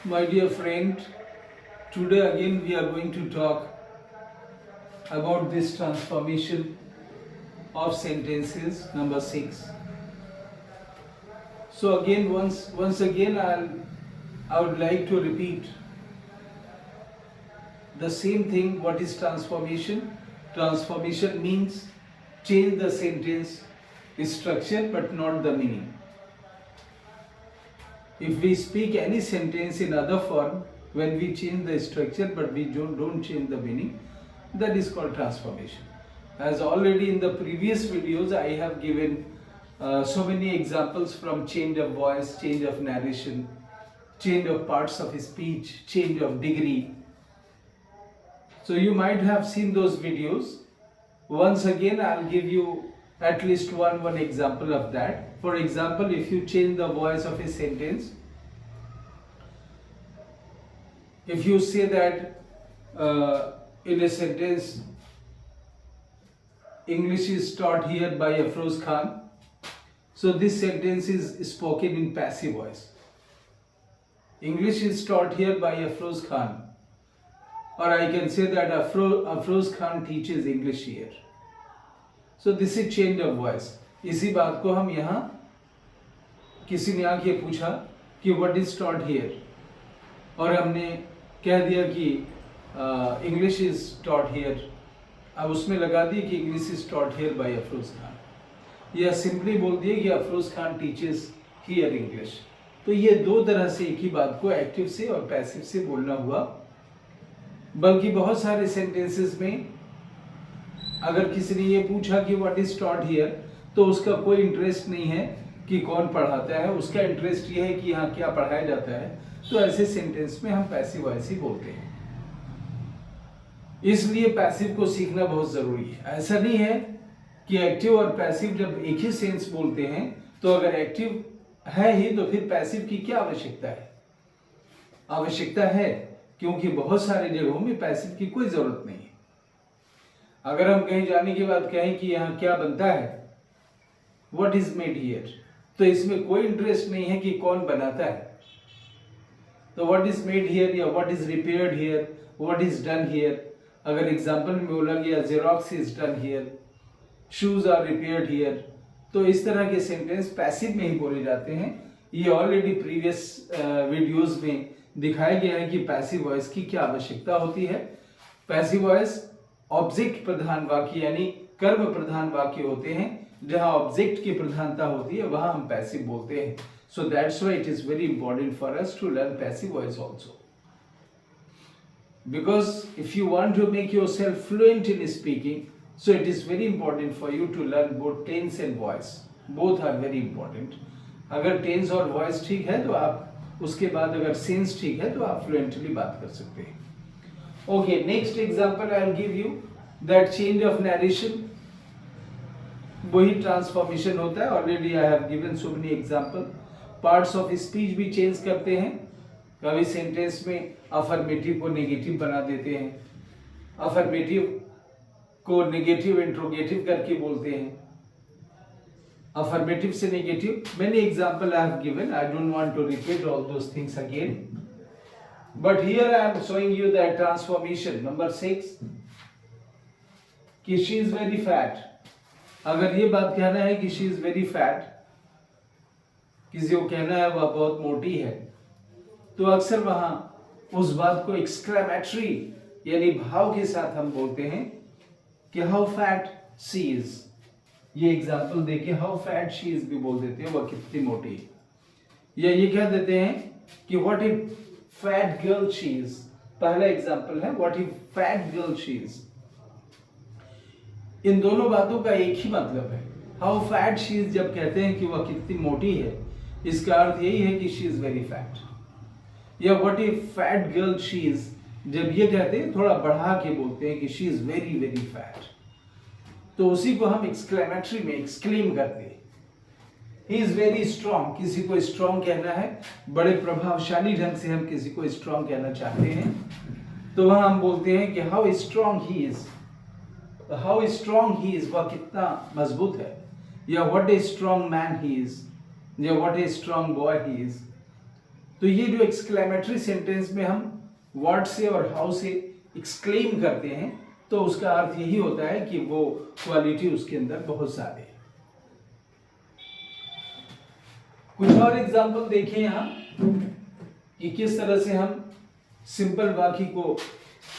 My dear friend, today again we are going to talk about this transformation of sentences number 6. So again once again I would like to repeat the same thing. What is transformation? Transformation means change the sentence structure but not the meaning. If we speak any sentence in other form, when we change the structure but we don't change the meaning, that is called transformation. As already in the previous videos I have given so many examples from change of voice, change of narration, change of parts of speech, change of degree. So you might have seen those videos. Once again I'll give you at least one example of that. For example, if you change the voice of a sentence, if you say that in a sentence, English is taught here by Afroz Khan, so this sentence is spoken in passive voice. English is taught here by Afroz Khan, or I can say that Afroz Khan teaches English here. So this is change of voice. इसी बात को हम यहाँ किसी ने आके पूछा कि what is taught here, और हमने कह दिया कि English is taught here. अब उसमें लगा दिए कि English is taught here by Afroz Khan, या सिंपली बोल दिए कि Afroz Khan teaches here English. तो ये दो तरह से एक ही बात को एक्टिव से और पैसिव से बोलना हुआ. बल्कि बहुत सारे सेंटेंसेस में अगर किसी ने ये पूछा कि व्हाट इज टॉट हियर, तो उसका कोई इंटरेस्ट नहीं है कि कौन पढ़ाता है, उसका इंटरेस्ट ये है कि यहाँ क्या पढ़ाया जाता है. तो ऐसे सेंटेंस में हम पैसिव वॉइस ही बोलते हैं. इसलिए पैसिव को सीखना बहुत जरूरी है. ऐसा नहीं है कि एक्टिव और पैसिव जब एक ही सेंस बोलते हैं, तो अगर एक्टिव है ही तो फिर पैसिव की क्या आवश्यकता है? आवश्यकता है, क्योंकि बहुत सारे जगहों में पैसिव की कोई जरूरत नहीं है. अगर हम कहीं जाने के बाद कहें कि यहाँ क्या बनता है, व्हाट इज मेड हियर, तो इसमें कोई इंटरेस्ट नहीं है कि कौन बनाता है. तो व्हाट इज मेड हियर या what is repaired here, what is done here. अगर एग्जाम्पल में बोला गया xerox is done here, shoes are repaired here, तो इस तरह के सेंटेंस पैसिव में ही बोले जाते हैं. ये ऑलरेडी प्रीवियस वीडियोस में दिखाया गया है कि पैसिव वॉइस की क्या आवश्यकता होती है. पैसिव वॉइस ऑब्जेक्ट प्रधान वाक्य यानी कर्म प्रधान वाक्य होते हैं. जहां ऑब्जेक्ट की प्रधानता होती है वहां हम पैसिव बोलते हैं. So that's why it is very important for us to learn passive voice also, because if you want to make yourself fluent in speaking, so it is very important for you to learn both tense and voice. Both are very important. अगर tense और voice ठीक है तो आप उसके बाद अगर sense ठीक है तो आप fluently बात कर सकते हैं. Okay, next example I will give you that change of narration. वही transformation होता है. Already I have given so many example. Parts of speech भी change करते हैं. कभी sentence में affirmative को negative बना देते हैं, affirmative को नेगेटिव इंट्रोगेटिव करके बोलते हैं, अफर्मेटिव से negative. Many example I have given. I don't want to repeat all those things again, but here I am showing you that transformation number 6 कि शी इज वेरी फैट. अगर ये बात कहना है कि शी इज वेरी फैट, किसी को कहना है वह बहुत मोटी है, तो अक्सर वहां उस बात को एक्सक्लेमेटरी यानी भाव के साथ हम बोलते हैं कि हाउ फैट शी इज. ये एग्जाम्पल देके हाउ फैट शी इज भी बोल देते हैं, वह कितनी मोटी है. या ये कह देते हैं कि what if fat girl she is. पहला एग्जाम्पल है what if fat girl she is. इन दोनों बातों का एक ही मतलब है. हाउ फैट शी इज जब कहते हैं कि वह कितनी मोटी है, इसका अर्थ यही है कि शी इज वेरी फैट. या what if fat girl she is जब ये कहते हैं थोड़ा बढ़ा के बोलते हैं कि she is very very fat, तो उसी को हम एक्सक्लेमेटरी में एक्सक्लेम करते हैं. He is very strong. किसी को स्ट्रांग कहना है, बड़े प्रभावशाली ढंग से हम किसी को स्ट्रांग कहना चाहते हैं, तो वहां हम बोलते हैं कि how strong he is. How strong he is, वह कितना मजबूत है. या what a strong man he is, या what a strong boy he is. तो तो ये जो एक्सक्लेमेटरी सेंटेंस में हम व्हाट से और हाउ से एक्सक्लेम करते हैं, तो उसका अर्थ यही होता है कि वो क्वालिटी उसके अंदर बहुत ज्यादा है। कुछ और एग्जाम्पल देखें यहाँ कि किस तरह से हम सिंपल वाक्य को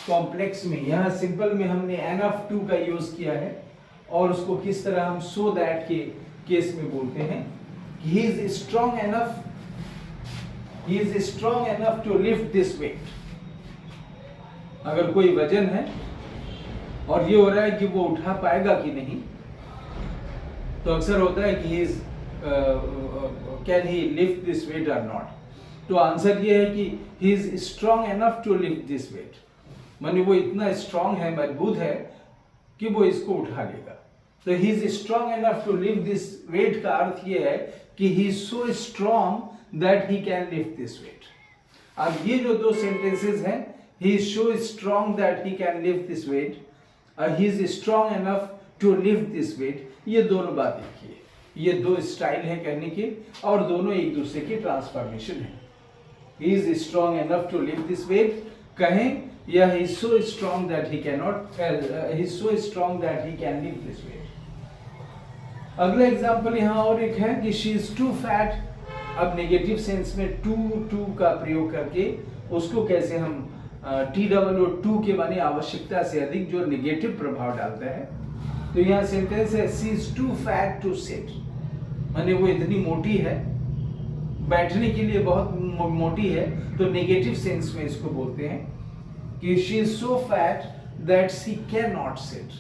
कॉम्प्लेक्स में, यहाँ सिंपल में हमने एन ऑफ टू का यूज किया है और उसको किस तरह हम सो दैट के केस में बोलते हैं कि he is strong enough to lift this weight. अगर कोई वजन है और ये हो रहा है कि वो उठा पाएगा कि नहीं, तो अक्सर होता है कि he is can he lift this weight और नॉट। तो आंसर ये है कि he is strong enough to lift this weight, माने वो इतना स्ट्रॉन्ग है, मजबूत है कि वो इसको उठा लेगा। तो he is strong enough to lift this weight का अर्थ ये है कि he is so strong that he can lift this weight. अब ये जो दो सेंटेंसेस हैं, he is so strong that he can lift this weight और he is strong enough to lift this weight, ये दोनों बात एक ही है। ये दो स्टाइल है कहने के और दोनों एक दूसरे की ट्रांसफॉर्मेशन है। He is strong enough to lift this weight कहें, या he is so strong that he cannot, he is so strong that he can lift this weight। अगला एग्जाम्पल यहाँ और एक है कि she is too fat। अब नेगेटिव सेंस में टू का प्रयोग करके उसको कैसे हम टू के माने आवश्यकता से अधिक जो नेगेटिव प्रभाव डालता है। तो यहाँ सेंटेंस है she is too fat to sit, माने वो इतनी मोटी है, बैठने के लिए बहुत मोटी है, तो नेगेटिव सेंस में इसको बोलते हैं कि she is so fat that she cannot sit।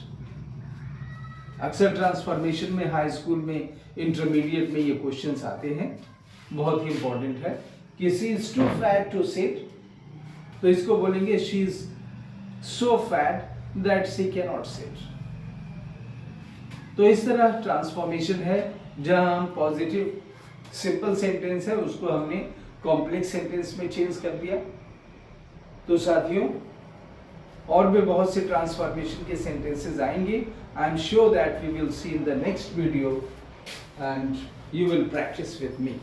अक्सर ट्रांसफॉर्मेशन में, हाई स्कूल में, इंटरमीडिएट में ये क्वेश्चंस आते हैं, बहुत ही इंपॉर्टेंट है कि she is too fat to sit, तो इसको बोलेंगे she is so fat that she cannot sit। तो इस तरह ट्रांसफॉर्मेशन है जहां हम पॉजिटिव सिंपल सेंटेंस है उसको हमने कॉम्प्लेक्स सेंटेंस में चेंज कर दिया। तो साथियों और भी बहुत से ट्रांसफॉर्मेशन के सेंटेंसेस आएंगे। I am sure that we will see in the next video and you will practice with me.